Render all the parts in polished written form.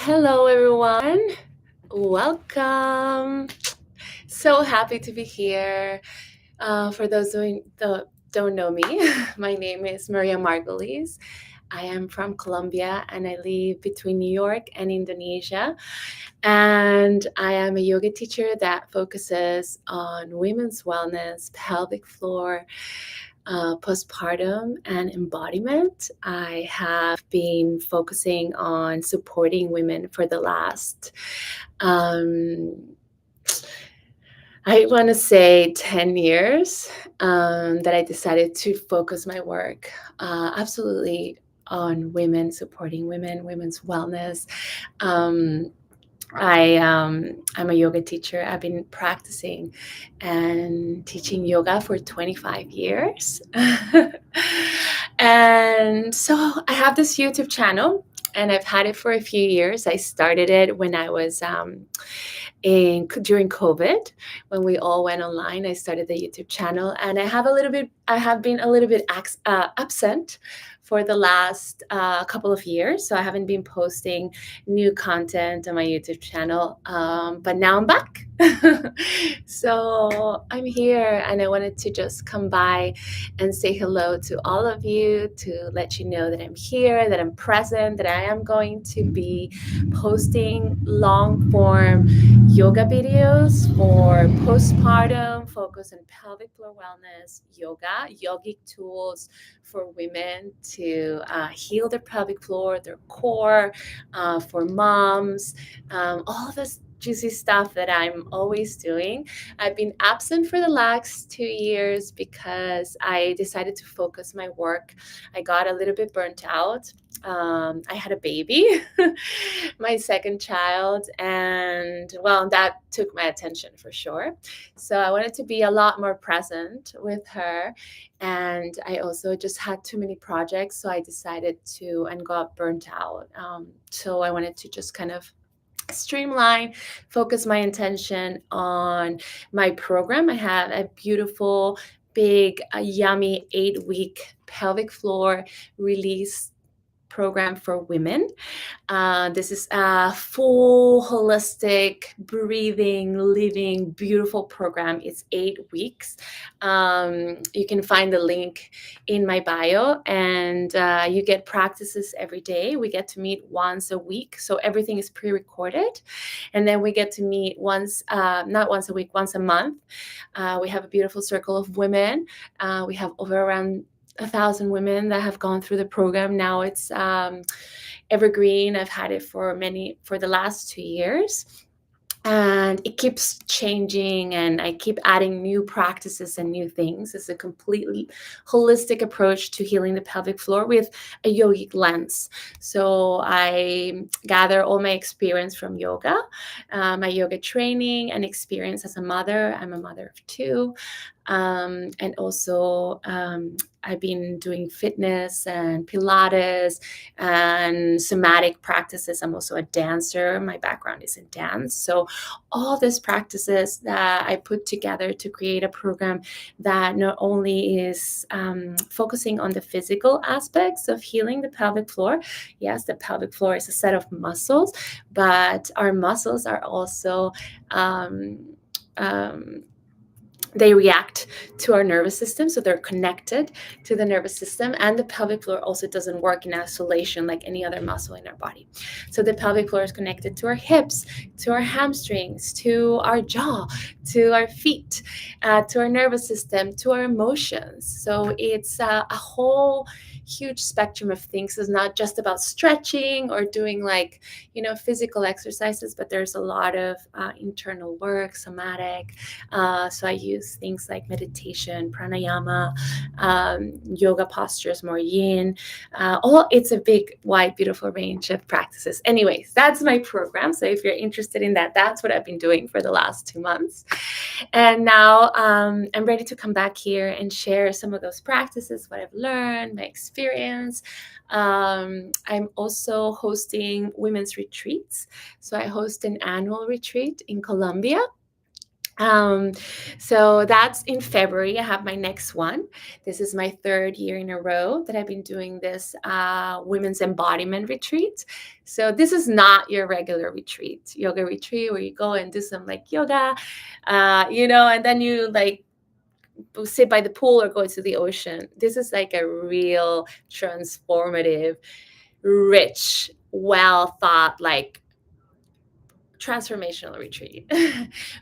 Hello, everyone. Welcome. So happy to be here. For those who don't know me, my name is Maria Margulies. I am from Colombia and I live between New York and Indonesia. And I am a yoga teacher that focuses on women's wellness, pelvic floor, postpartum, and embodiment. I have been focusing on supporting women for the last, I want to say 10 years, that I decided to focus my work absolutely on women, supporting women, women's wellness. Um, I'm a yoga teacher. I've been practicing and teaching yoga for 25 years. And so I have this YouTube channel and I've had it for a few years. I started it when I was during COVID, when we all went online. I started the YouTube channel, and I have been a little bit absent for the last couple of years. So I haven't been posting new content on my YouTube channel, but now I'm back. So I'm here, and I wanted to just come by and say hello to all of you, to let you know that I'm here, that I'm present, that I am going to be posting long form yoga videos for postpartum, focus on pelvic floor wellness, yoga, yogic tools for women to heal their pelvic floor, their core, for moms, all this juicy stuff that I'm always doing. I've been absent for the last 2 years because I decided to focus my work. I got a little bit burnt out. I had a baby, my second child, and well, that took my attention for sure. So I wanted to be a lot more present with her. And I also just had too many projects. So I decided to and got burnt out. So I wanted to just kind of streamline, focus my intention on my program. I have a beautiful, big, yummy 8-week pelvic floor release program for women. This is a full, holistic, breathing, living, beautiful program. It's 8 weeks. You can find the link in my bio, and you get practices every day. We get to meet once a week, so everything is pre-recorded. And then we get to meet not once a week, once a month. We have a beautiful circle of women. We have over around 1,000 women that have gone through the program. Now it's evergreen. I've had it for the last 2 years. And it keeps changing, and I keep adding new practices and new things. It's a completely holistic approach to healing the pelvic floor with a yogic lens. So I gather all my experience from yoga, my yoga training and experience as a mother. I'm a mother of 2. And also I've been doing fitness and Pilates and somatic practices. I'm also a dancer. My background is in dance. So all these practices that I put together to create a program that not only is focusing on the physical aspects of healing the pelvic floor. Yes, the pelvic floor is a set of muscles, but our muscles are also they react to our nervous system, so they're connected to the nervous system, and the pelvic floor also doesn't work in isolation like any other muscle in our body. So the pelvic floor is connected to our hips, to our hamstrings, to our jaw, to our feet, to our nervous system, to our emotions. So it's a whole huge spectrum of things. It's not just about stretching or doing physical exercises, but there's a lot of internal work, somatic. So I use things like meditation, pranayama, yoga postures, more yin. It's a big, wide, beautiful range of practices. Anyways, that's my program. So if you're interested in that, that's what I've been doing for the last 2 months. And now I'm ready to come back here and share some of those practices, what I've learned, my experience. I'm also hosting women's retreats. So I host an annual retreat in Colombia Um, so that's in February. I have my next one. This is my third year in a row that I've been doing this women's embodiment retreat. So this is not your regular yoga retreat where you go and do some like yoga, and then you like sit by the pool or go to the ocean. This is like a real transformative, rich, well thought, like transformational retreat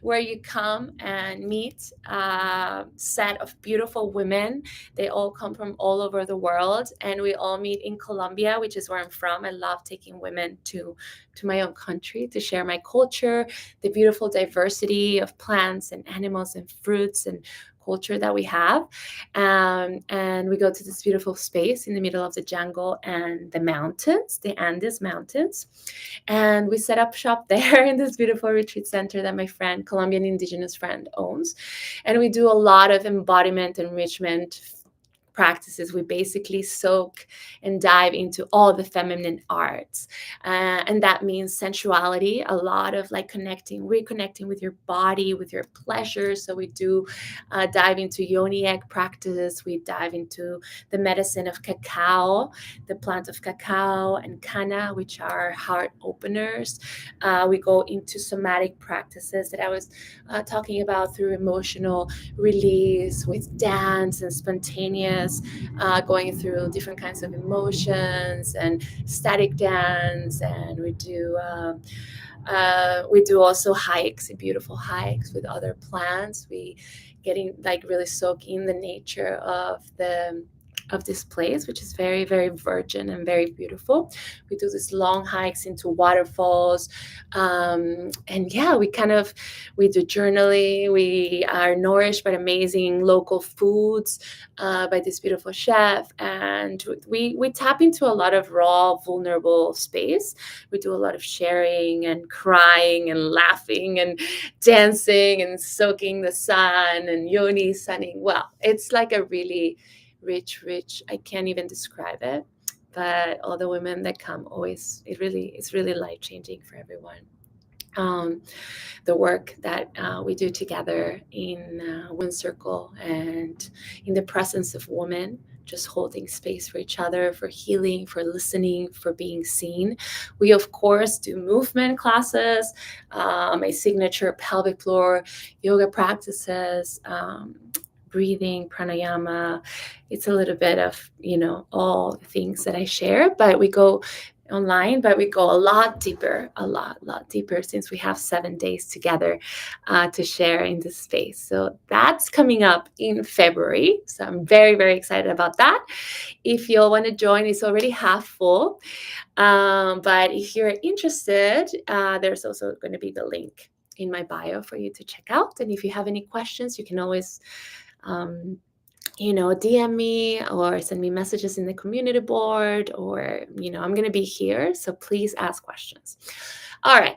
where you come and meet a set of beautiful women. They all come from all over the world, and we all meet in Colombia, which is where I'm from. I love taking women to my own country to share my culture, the beautiful diversity of plants and animals and fruits and culture that we have. And we go to this beautiful space in the middle of the jungle and the mountains, the Andes Mountains. And we set up shop there in this beautiful retreat center that my friend, Colombian indigenous friend, owns. And we do a lot of embodiment enrichment practices. We basically soak and dive into all the feminine arts. And that means sensuality, a lot of like reconnecting with your body, with your pleasure. So we do dive into yoni egg practices. We dive into the medicine of cacao, the plant of cacao, and canna, which are heart openers. We go into somatic practices that I was talking about through emotional release with dance and spontaneous, going through different kinds of emotions and static dance. And we do also hikes, beautiful hikes with other plants. We getting like really soak in the nature of this place, which is very, very virgin and very beautiful. We do these long hikes into waterfalls. And yeah, we do journaling. We are nourished by amazing local foods, by this beautiful chef. And we tap into a lot of raw, vulnerable space. We do a lot of sharing and crying and laughing and dancing and soaking the sun and yoni sunning. Well, it's like a really rich, I can't even describe it. But all the women that come always, it's really life changing for everyone. The work that we do together in Women's Circle and in the presence of women, just holding space for each other, for healing, for listening, for being seen. We, of course, do movement classes, my signature pelvic floor yoga practices, breathing, pranayama. It's a little bit of, all the things that I share, but we go online, but we go a lot deeper, a lot deeper, since we have 7 days together to share in this space. So that's coming up in February. So I'm very, very excited about that. If you'll want to join, it's already half full. But if you're interested, there's also going to be the link in my bio for you to check out. And if you have any questions, you can always DM me or send me messages in the community board, or, I'm going to be here. So please ask questions. All right.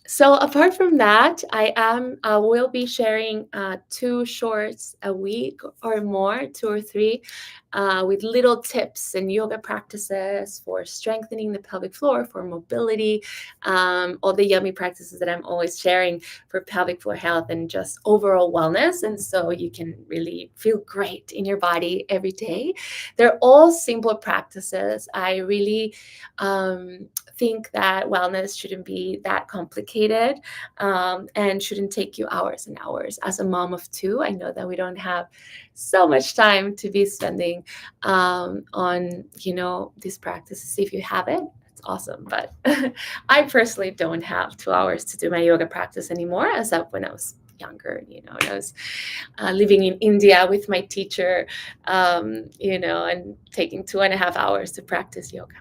So apart from that, I will be sharing 2 shorts a week or more, 2 or 3, with little tips and yoga practices for strengthening the pelvic floor, for mobility, all the yummy practices that I'm always sharing for pelvic floor health and just overall wellness. And so you can really feel great in your body every day. They're all simple practices. I really think that wellness shouldn't be that complicated, and shouldn't take you hours and hours. As a mom of 2, I know that we don't have so much time to be spending on these practices. If you have it, it's awesome. But I personally don't have 2 hours to do my yoga practice anymore, as of when I was younger. I was living in India with my teacher, and taking 2.5 hours to practice yoga.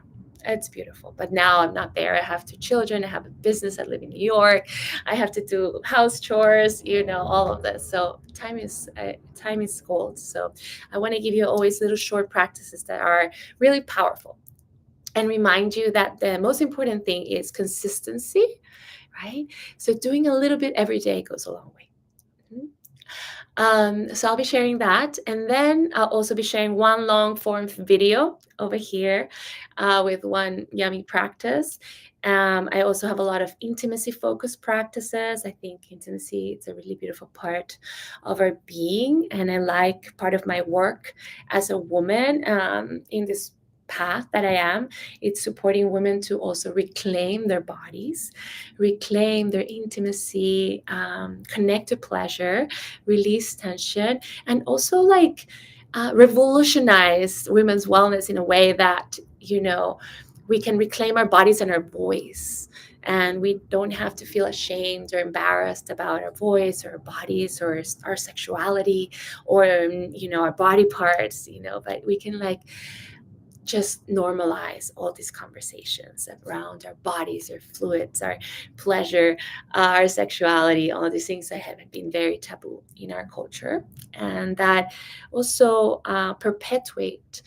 It's beautiful. But now I'm not there. I have 2 children. I have a business. I live in New York. I have to do house chores, all of this. So time is gold. So I want to give you always little short practices that are really powerful, and remind you that the most important thing is consistency, right? So doing a little bit every day goes a long way. So I'll be sharing that, and then I'll also be sharing one long form video over here with one yummy practice. I also have a lot of intimacy focused practices. I think intimacy is a really beautiful part of our being, and I like part of my work as a woman in this path that I am. It's supporting women to also reclaim their bodies, reclaim their intimacy, connect to pleasure, release tension, and also like revolutionize women's wellness in a way that, we can reclaim our bodies and our voice. And we don't have to feel ashamed or embarrassed about our voice or our bodies or our sexuality or, our body parts, but we can like just normalize all these conversations around our bodies, our fluids, our pleasure, our sexuality, all these things that have been very taboo in our culture, and that also perpetuate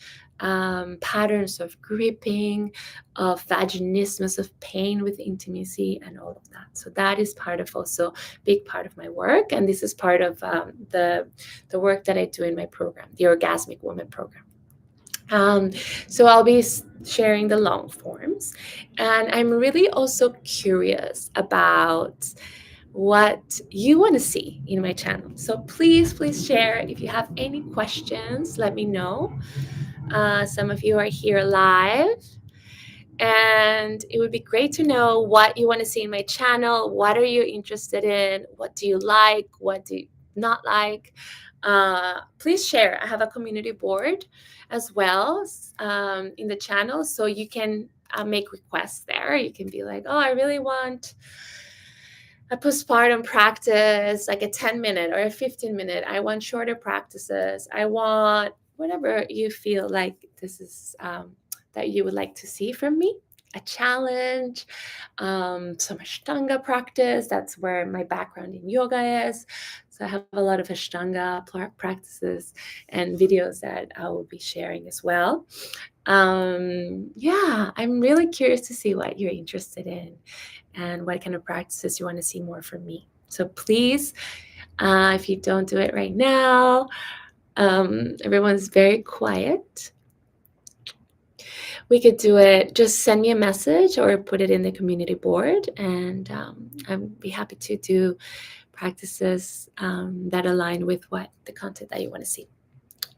patterns of gripping, of vaginismus, of pain with intimacy, and all of that. So that is part of also big part of my work, and this is part of the work that I do in my program, the Orgasmic Woman program. So I'll be sharing the long forms, and I'm really also curious about what you want to see in my channel. So please share. If you have any questions, let me know. Some of you are here live, and it would be great to know what you want to see in my channel. What are you interested in? What do you like? What do you not like? Please share. I have a community board as well in the channel, so you can make requests there. You can be like, oh, I really want a postpartum practice, like a 10-minute or a 15-minute. I want shorter practices. I want whatever you feel like this is that you would like to see from me. A challenge, some Ashtanga practice. That's where my background in yoga is. So I have a lot of Ashtanga practices and videos that I will be sharing as well. Yeah, I'm really curious to see what you're interested in and what kind of practices you want to see more from me. So please, if you don't do it right now, everyone's very quiet. We could do it, just send me a message or put it in the community board, and I'd be happy to do practices that align with what the content that you want to see.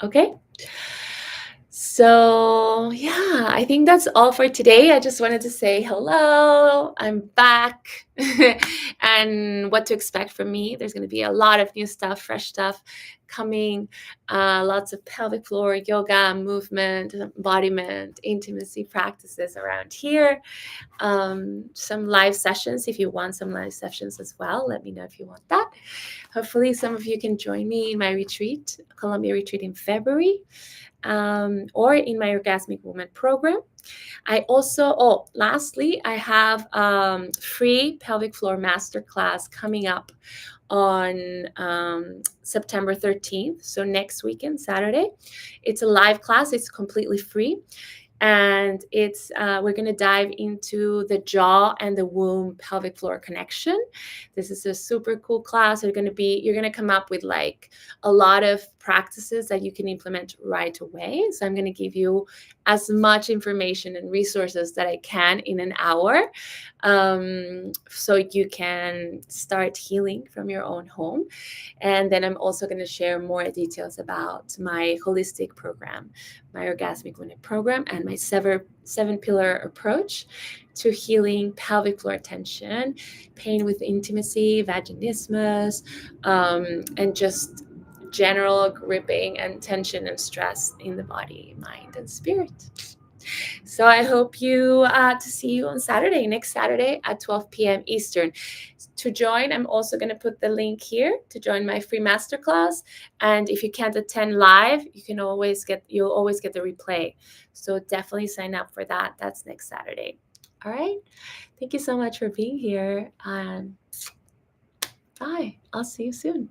Okay? So yeah, I think that's all for today. I just wanted to say hello. I'm back and what to expect from me. There's going to be a lot of new stuff, fresh stuff coming. Lots of pelvic floor yoga, movement, embodiment, intimacy practices around here. Some live sessions. If you want some live sessions as well, let me know if you want that. Hopefully some of you can join me in my retreat, Colombia retreat in February. Or in my Orgasmic Woman program. I also, lastly, I have free pelvic floor masterclass coming up on September 13th. So next weekend, Saturday. It's a live class. It's completely free. And it's we're going to dive into the jaw and the womb pelvic floor connection. This is a super cool class. You're going to come up with like a lot of practices that you can implement right away. So I'm going to give you as much information and resources that I can in an hour, so you can start healing from your own home. And then I'm also going to share more details about my holistic program, my Orgasmic Woman program, and my 7-pillar approach to healing pelvic floor tension, pain with intimacy, vaginismus, and just general gripping and tension and stress in the body, mind, and spirit. So I hope to see you on Saturday, next Saturday at 12 p.m. Eastern. To join, I'm also going to put the link here to join my free masterclass. And if you can't attend live, you'll always get the replay. So definitely sign up for that. That's next Saturday. All right. Thank you so much for being here. And bye. I'll see you soon.